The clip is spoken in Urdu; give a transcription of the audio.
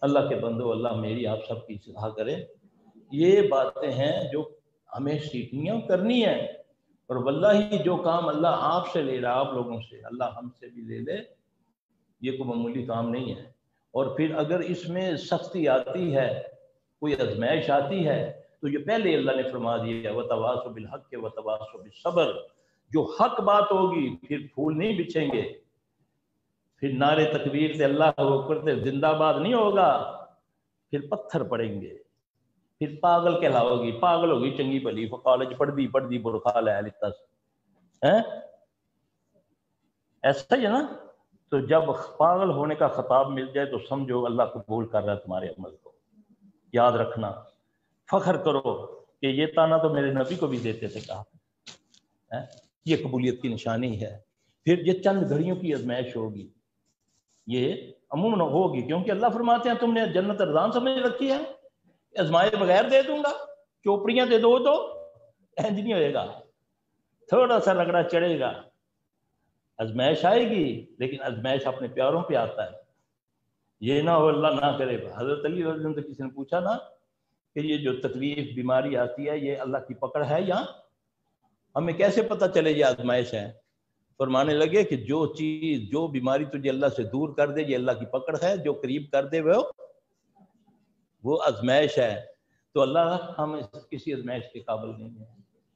اللہ کے بندو، اللہ میری آپ سب کی اصلاح کرے۔ یہ باتیں ہیں جو ہمیں سیکھنی ہے اور کرنی ہے، اور واللہ جو کام اللہ آپ سے لے رہا آپ لوگوں سے، اللہ ہم سے بھی لے لے، یہ کوئی معمولی کام نہیں ہے۔ اور پھر اگر اس میں سختی آتی ہے، کوئی آزمائش آتی ہے، تو یہ پہلے اللہ نے فرما دیا وَتَوَاصَوْا بِالْحَقِّ وَتَوَاصَوْا بِالصَّبْرِ، جو حق بات ہوگی پھر پھول نہیں بچھیں گے، پھر نعرے تکبیر سے اللہ اکبر سے زندہ باد نہیں ہوگا، پھر پتھر پڑیں گے، پھر پاگل کہلاؤ گی، پاگل ہوگی چنگی بھلی، کالج پڑھ دی برخا لے لتا ایسا ہی ہے نا۔ تو جب پاگل ہونے کا خطاب مل جائے تو سمجھو اللہ قبول کر رہا ہے تمہارے عمل کو۔ یاد رکھنا، فخر کرو کہ یہ تانا تو میرے نبی کو بھی دیتے تھے، کہا یہ قبولیت کی نشانی ہے۔ پھر یہ چند گھڑیوں کی آزمائش ہوگی، یہ عموماً ہوگی، کیونکہ اللہ فرماتے ہیں تم نے جنت ارزان سمجھ رکھی ہے، آزمائے بغیر دے دوں گا، چوپڑیاں دے دو تو اینج نہیں ہوئے گا، تھوڑا سا رگڑا چڑھے گا، آزمائش آئے گی، لیکن آزمائش اپنے پیاروں پہ آتا ہے، یہ نہ ہو اللہ نہ کرے۔ حضرت علی رضی اللہ عنہ سے کسی نے پوچھا نا کہ یہ جو تکلیف بیماری آتی ہے یہ اللہ کی پکڑ ہے یا ہمیں کیسے پتہ چلے یہ آزمائش ہے؟ فرمانے لگے کہ جو چیز، جو بیماری تجھے اللہ سے دور کر دے یہ اللہ کی پکڑ ہے، جو قریب کر دے وہ آزمائش ہے۔ تو اللہ ہم کسی آزمائش کے قابل نہیں ہے۔